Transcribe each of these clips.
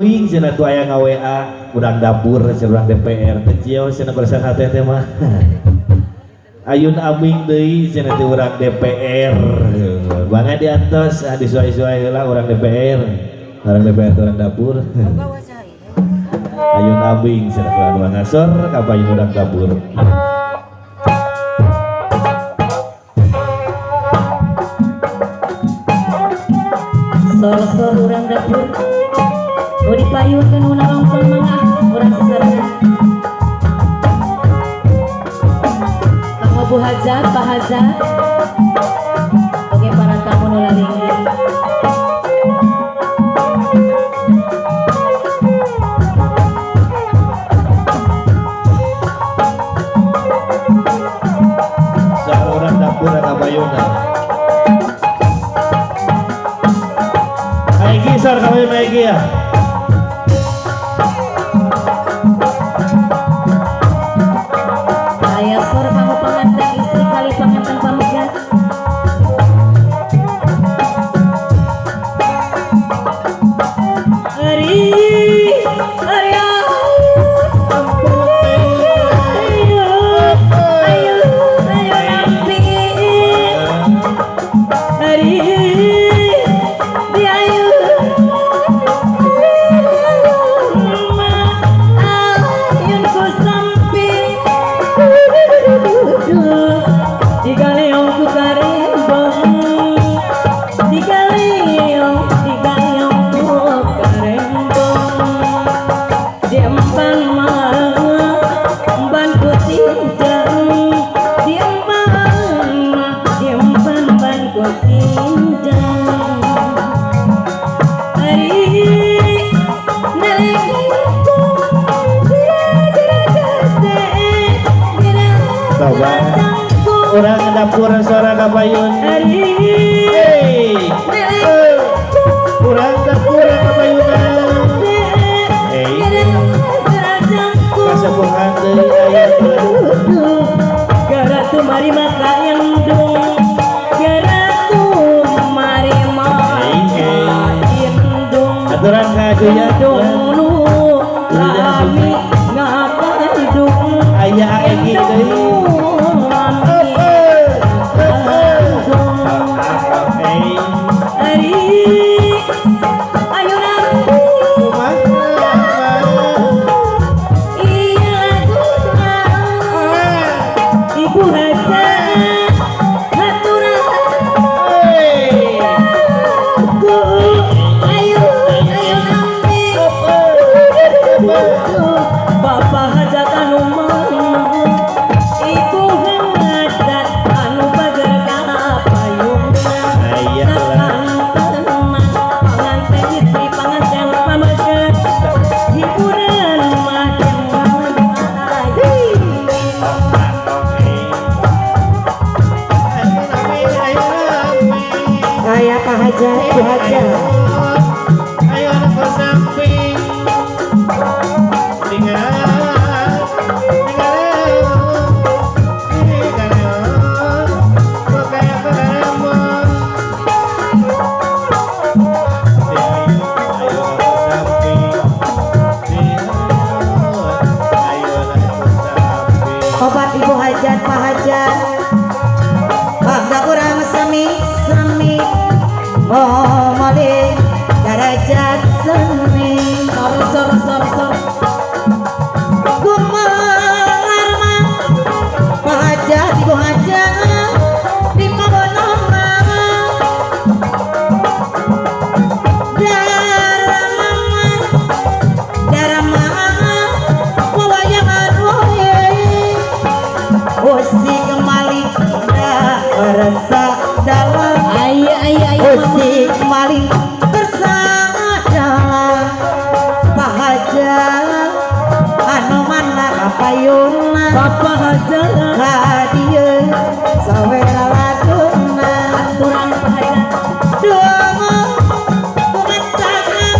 Wing cenah tu aya nga-WA urang dapur urang DPR teh cio cenah kulisan hate teh mah. Ayun abing deui cenah teh urang DPR. Bangga di atas disuai-suai heula urang DPR. Urang DPR urang dapur. Ayun abing cenah urang ngasor ka payun urang dapur. Sor-sor urang dapur mau dipayunkan unang-unang mangah urang sesarana Kang Abu Hazard, Pak Hazard oke para tamu nulalinggi Saurang dapur ada payunan. Maiki sar kawin Maiki ya. Aya sor kamu pengantin istri kali pengantin pamujat Urang dapur suara kapayun. Hey, urang dapur kapayunan. Hey, kasepuhan deui aya gara tu mari maka yang dung gara tu mari maka indung aturan kajunya dulu kami ngakandung aya aegi deui. Obat Ibu Hajat, Pak Hajat, Bangga kurang semi mau malih darajat seni sor gumarma Pak Hajat, Ibu Hajat di Pabonoma darama wawayangan Osi kembali rasa dalam Osi kembali dalam Pak Hajar anu mana kapayuna Bapak Hajar hadiah sawera laduna aturan Pak Hajar dongo kumacakan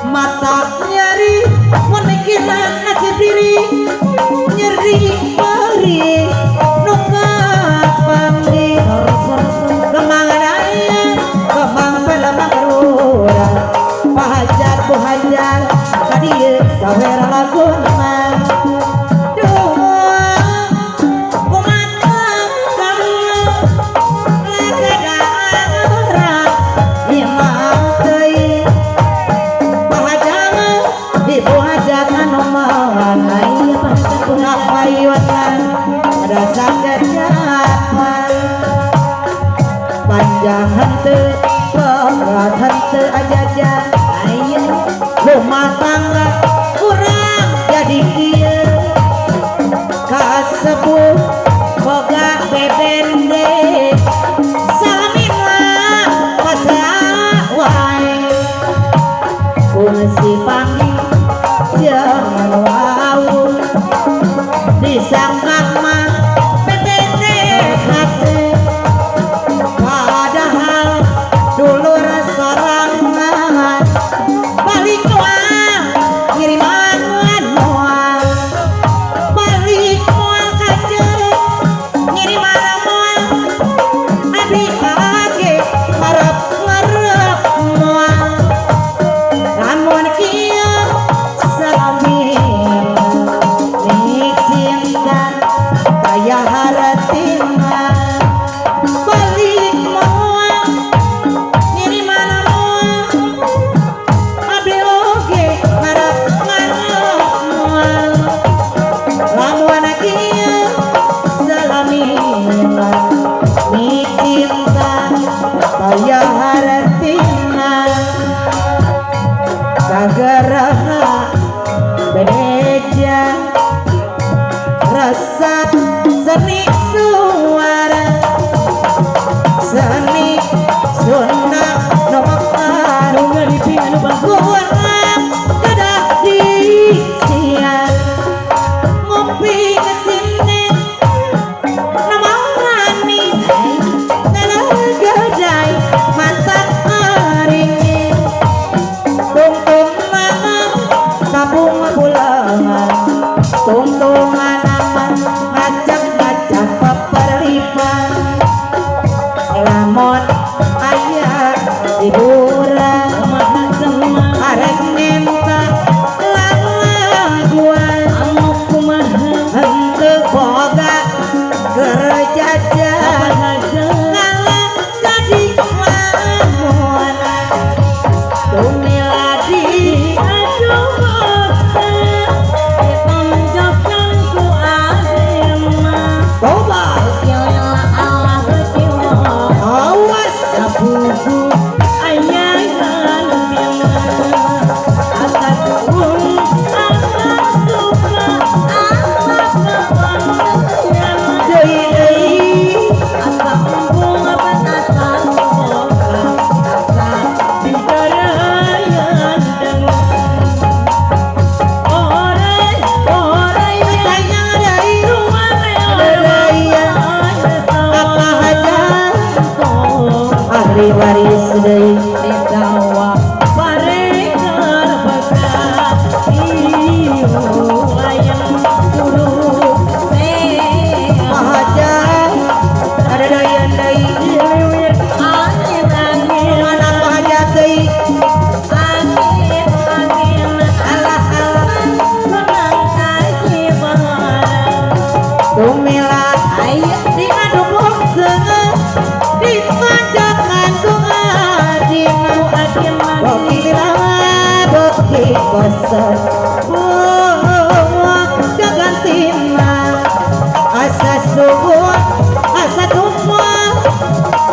mata hari menikilan nasib diri nyeri beri nuka pamdi kemang daya kemang pelemang kerura pahajar buhajar kadir sawer lagun mah panjang hente berat hente aja rumah tangga kurang jadi kieu kasepuh boga bebende salamina pasawai kunsi panggil jangan wau disangka mah bebende hati padahal dulur sorangan balik mual ngiriman mual balik mual kaje ngiriman mual abi age harap ngarep mual lamun kieu salami nik cinta taya haratina balik mual ngiriman mual abi oge harap ngarep mual lamun kieu salamina nik cinta taya haratina kagaraha beneja rasa seni suara seni Sunda nomakan kurang kedah di siang ngopi kesini nama manis ngelagajai masak haringin tungtung mama tabung pulangan tuntungan nama ngacak-ngacak peperlipan lamun ayah hiburan arek minta laguan henteu boga kerjajan ngalah jadi lamun tumiladi coba awas ahli waris deui digawa paregar bekas ieu layang kudu pahajar ada deui deui angin mana pahajar deui angin alah senang kaji barang tumilah aya dina dubuk seungeun di panjakan boki kosen gagantina asa subuh asa tumpah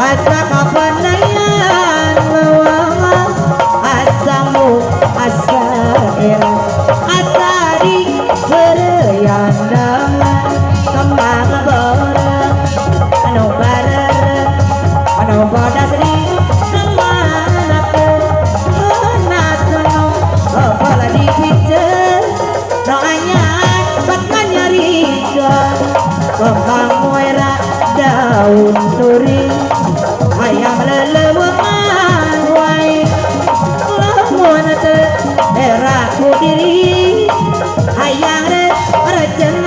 asa kapanayan mawang asamu asa era asa di bereyandangan kembang bareng anu bareng anu bodas di kemana tuh nasono kepala dipicen doanya bakal nyariga kembang muera daun turi ayam lelewengan wae lamun teu era diri hayang rejeng